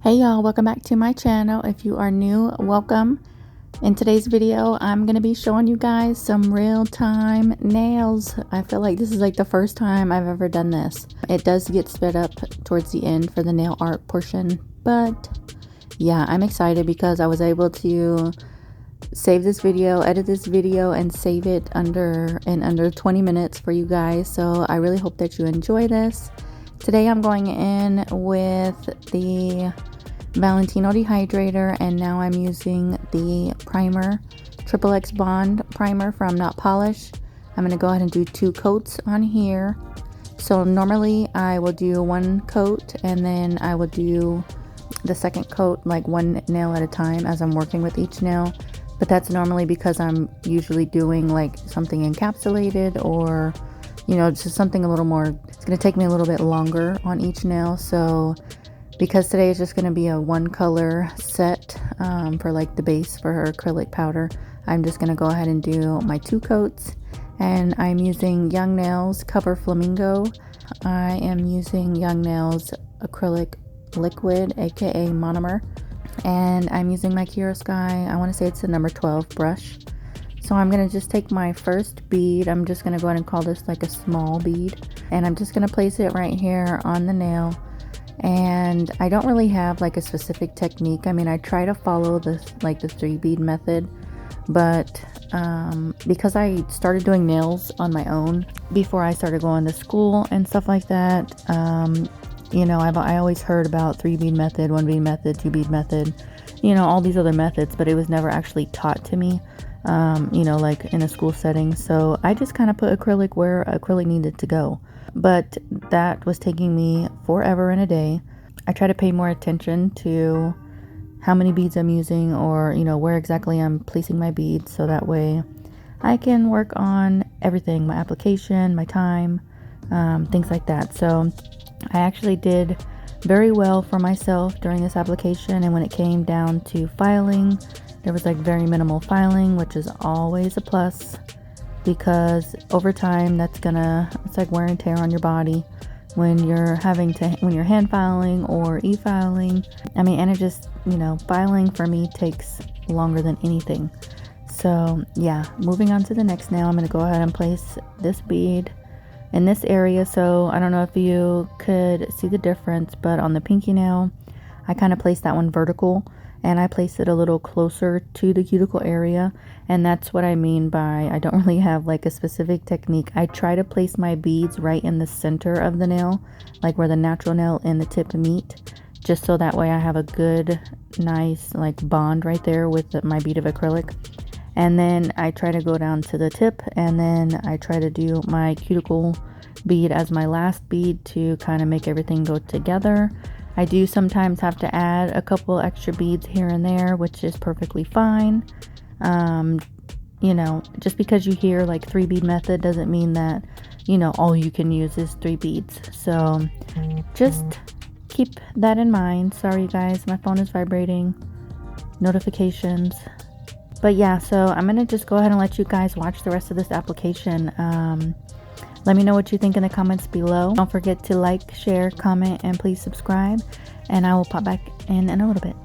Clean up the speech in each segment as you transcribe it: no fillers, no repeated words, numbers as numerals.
Hey y'all, welcome back to my channel. If you are new, welcome. In today's video, I'm going to be showing you guys some real-time nails. I feel like this is like the first time I've ever done this. It does get sped up towards the end for the nail art portion, but yeah, I'm excited because I was able to save this video, edit this video, and save it in under 20 minutes for you guys. So I really hope that you enjoy this. Today I'm going in with the Valentino dehydrator, and now I'm using the primer, XXX Bond primer from Not Polish. I'm going to go ahead and do 2 coats on here. So normally I will do 1 coat and then I will do the second coat like 1 nail at a time as I'm working with each nail. But that's normally because I'm usually doing like something encapsulated, or you know, just something a little more, it's going to take me a little bit longer on each nail. So because today is just going to be a 1 color set for like the base for her acrylic powder, I'm just going to go ahead and do my 2 coats. And I'm using Young Nails Cover Flamingo. I am using Young Nails acrylic liquid, aka monomer, and I'm using my Kiara Sky, I want to say it's the number 12 brush. So I'm going to just take my first bead. I'm just going to go ahead and call this like a small bead, and I'm just going to place it right here on the nail. And I don't really have like a specific technique. I mean, I try to follow this like the 3 bead method, but because I started doing nails on my own before I started going to school and stuff like that, you know, I always heard about 3 bead method, 1 bead method, 2 bead method, you know, all these other methods, but it was never actually taught to me, you know, like in a school setting. So I just kind of put acrylic where acrylic needed to go. But that was taking me forever and a day. I try to pay more attention to how many beads I'm using, or you know, where exactly I'm placing my beads, so that way I can work on everything, my application, my time, things like that. So I actually did very well for myself during this application, and when it came down to filing, there was like very minimal filing, which is always a plus, because over time it's like wear and tear on your body when you're when you're hand filing or e-filing. I mean, and it just, you know, filing for me takes longer than anything. So yeah, moving on to the next nail, I'm going to go ahead and place this bead in this area. So I don't know if you could see the difference, but on the pinky nail, I kind of placed that one vertical, and I placed it a little closer to the cuticle area. And that's what I mean by I don't really have like a specific technique. I try to place my beads right in the center of the nail, like where the natural nail and the tip meet, just so that way I have a good, nice like bond right there with my bead of acrylic. And then I try to go down to the tip, and then I try to do my cuticle bead as my last bead to kind of make everything go together. I do sometimes have to add a couple extra beads here and there, which is perfectly fine. You know, just because you hear like 3 bead method doesn't mean that, you know, all you can use is 3 beads. So just keep that in mind. Sorry you guys, my phone is vibrating, notifications. But yeah, so I'm gonna just go ahead and let you guys watch the rest of this application. Let me know what you think in the comments below. Don't forget to like, share, comment, and please subscribe. And I will pop back in a little bit.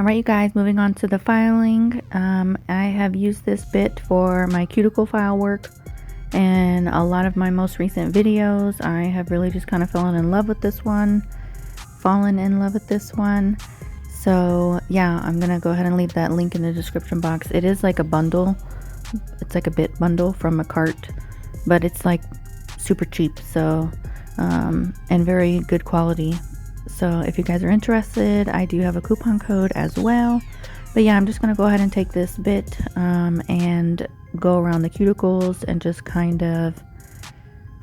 Alright you guys, moving on to the filing. I have used this bit for my cuticle file work and a lot of my most recent videos. I have really just kind of fallen in love with this one. So yeah, I'm gonna go ahead and leave that link in the description box. It is like a bundle. It's like a bit bundle from a cart, but it's like super cheap, so and very good quality. So if you guys are interested, I do have a coupon code as well. But yeah, I'm just gonna go ahead and take this bit and go around the cuticles and just kind of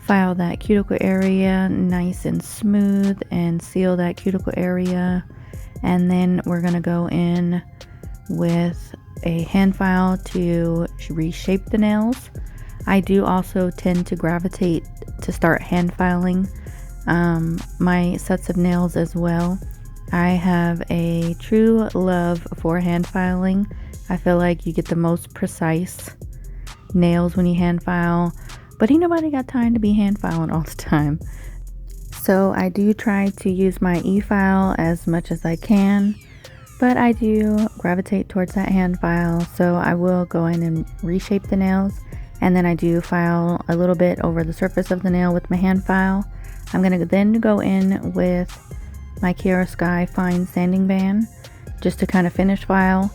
file that cuticle area nice and smooth and seal that cuticle area. And then we're gonna go in with a hand file to reshape the nails. I do also tend to gravitate to start hand filing my sets of nails as well. I have a true love for hand filing. I feel like you get the most precise nails when you hand file, but ain't nobody got time to be hand filing all the time. So I do try to use my e-file as much as I can, but I do gravitate towards that hand file. So I will go in and reshape the nails, and then I do file a little bit over the surface of the nail with my hand file. I'm gonna then go in with my Kiara Sky Fine Sanding Band just to kind of finish file,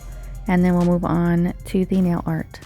and then we'll move on to the nail art.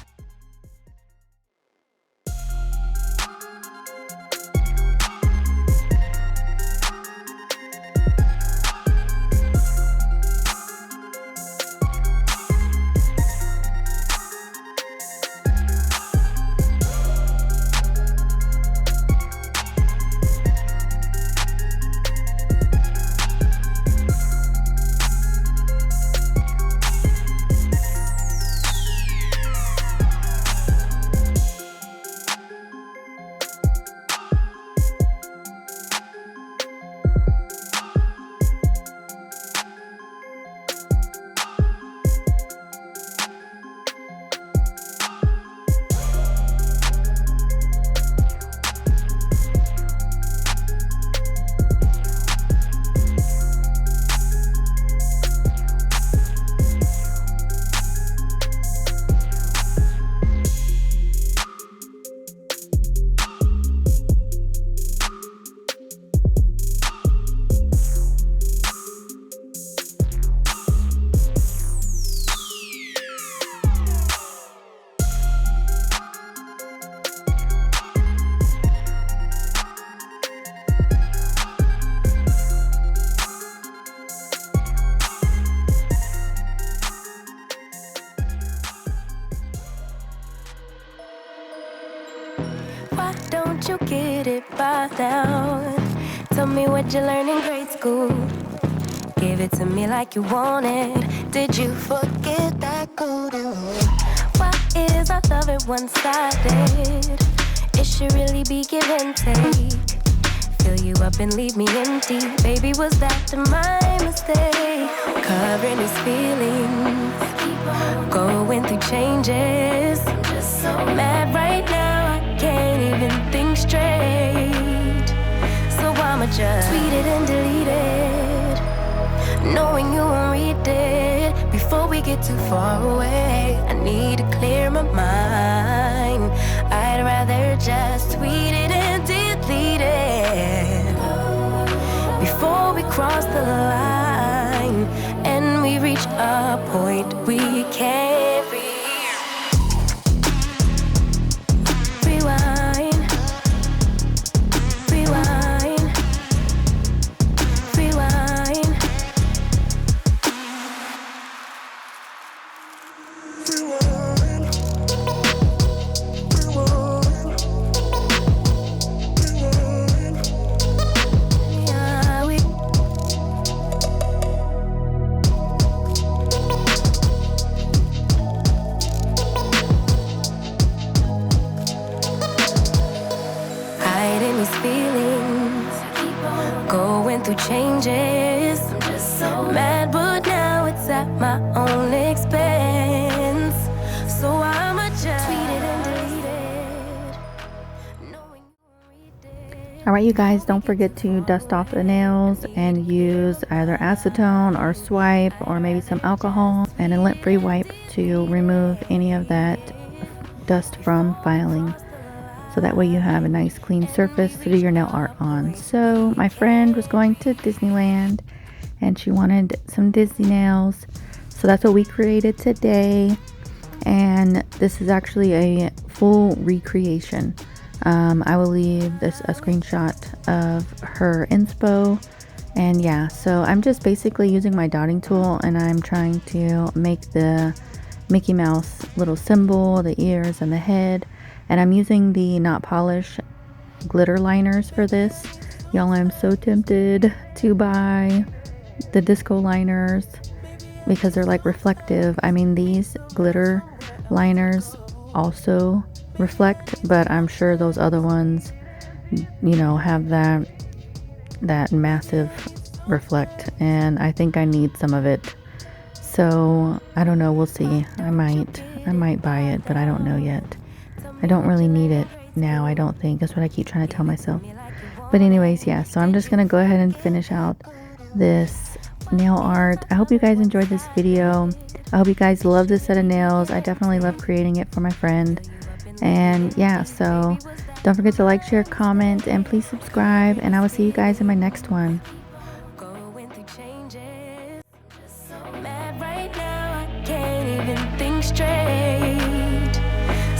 Why don't you get it by now? Tell me what you learned in grade school. Give it to me like you want it. Did you forget that golden rule? Why is our love it one-sided? It should really be give and take. Fill you up and leave me empty. Baby, was that my mistake? Covering these feelings, going through changes. I'm just so mad right now, I can't even think straight. So I'ma just tweet it and delete it, knowing you won't read it. Before we get too far away, I need to clear my mind. I'd rather just tweet it and delete it before we cross the line and we reach a point we can't rewind, rewind, rewind. Changes. I'm just so mad, but now it's at my own expense. So I'ma just tweet it and delete it. Alright you guys, don't forget to dust off the nails and use either acetone or swipe or maybe some alcohol and a lint-free wipe to remove any of that dust from filing. So that way you have a nice clean surface to do your nail art on. So my friend was going to Disneyland and she wanted some Disney nails. So that's what we created today. And this is actually a full recreation. I will leave a screenshot of her inspo. And yeah, so I'm just basically using my dotting tool and I'm trying to make the Mickey Mouse little symbol, the ears and the head. And I'm using the Not Polish glitter liners for this. Y'all, I'm so tempted to buy the disco liners because they're like reflective. I mean, these glitter liners also reflect, but I'm sure those other ones, you know, have that massive reflect, and I think I need some of it. So I don't know, we'll see. I might buy it, but I don't know yet. I don't really need it now, I don't think. That's what I keep trying to tell myself. But anyways, yeah, so I'm just gonna go ahead and finish out this nail art. I hope you guys enjoyed this video. I hope you guys love this set of nails. I definitely love creating it for my friend. And yeah, so don't forget to like, share, comment, and please subscribe, and I will see you guys in my next one. Going through changes, so mad right now, I can't even think straight.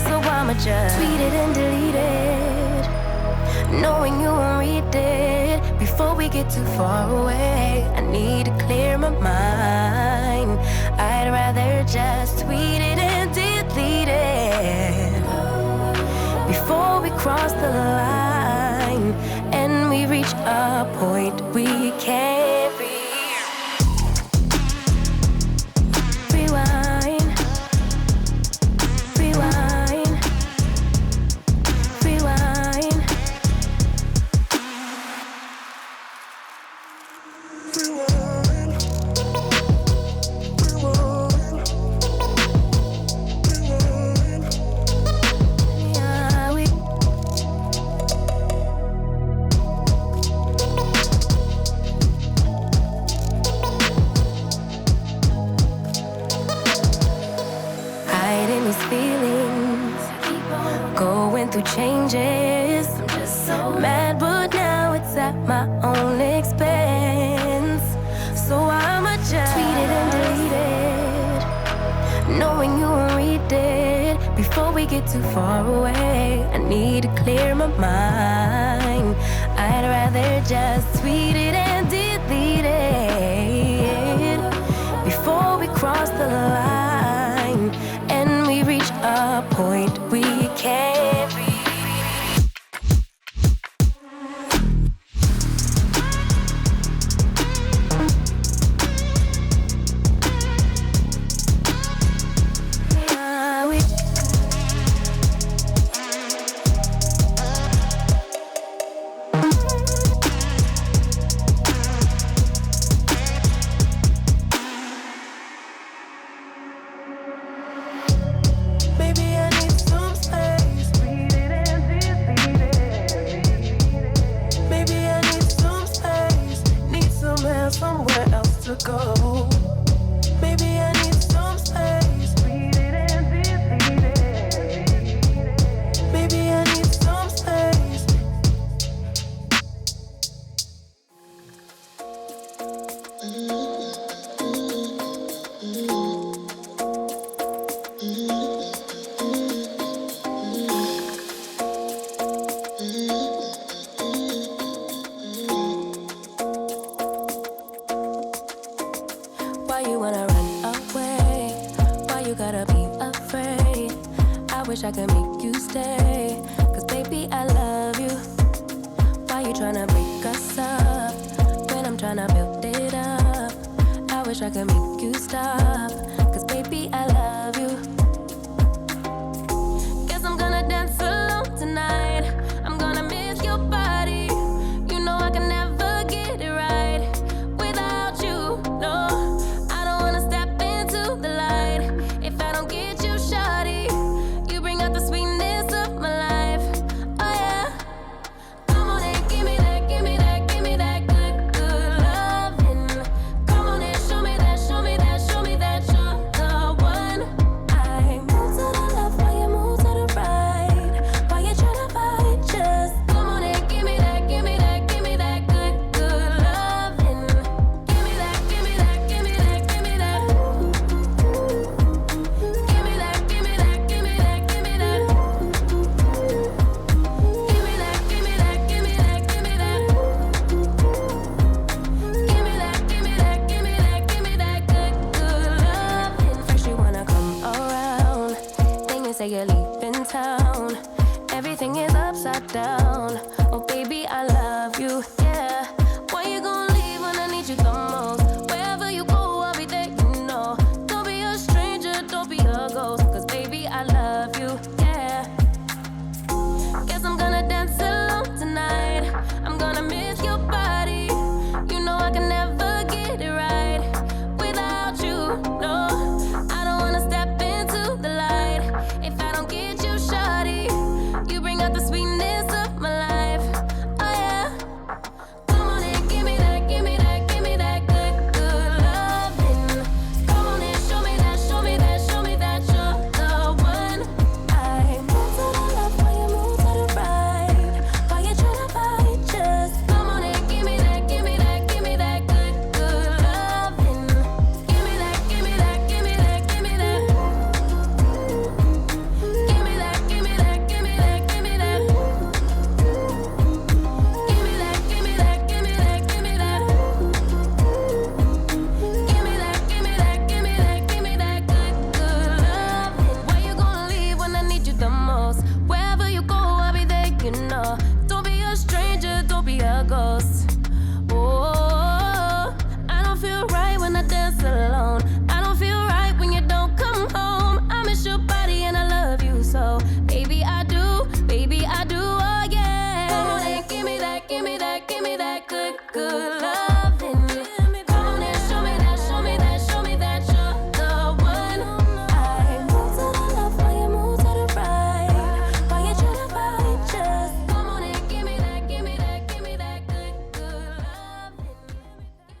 So I'ma just tweet it and delete it, knowing you won't read it before we get too far away. I need to clear my mind. I'd rather just tweet it and delete it before we cross the line and we reach a point we can't rewind, rewind, rewind. Going through changes, I'm just so mad, but now it's at my own expense. So I'ma just tweet it and delete it, knowing you won't read it before we get too far away. I need to clear my mind. I'd rather just tweet it and delete it before we cross the line and we reach a point we can't reach. Somewhere else to go. Maybe I need some space. Read it and delete it. Maybe I need some space. Why you wanna run away? Why you gotta be afraid? I wish I could make you stay, 'cause baby I love you. Why you tryna break us up when I'm tryna build it up? I wish I could make you stop, 'cause baby I love you. Guess I'm gonna dance alone tonight. I'm gonna miss your body. You know I can never get it right without you, no. Give me you're leaving town. Everything is upside down. Oh, baby, I love you.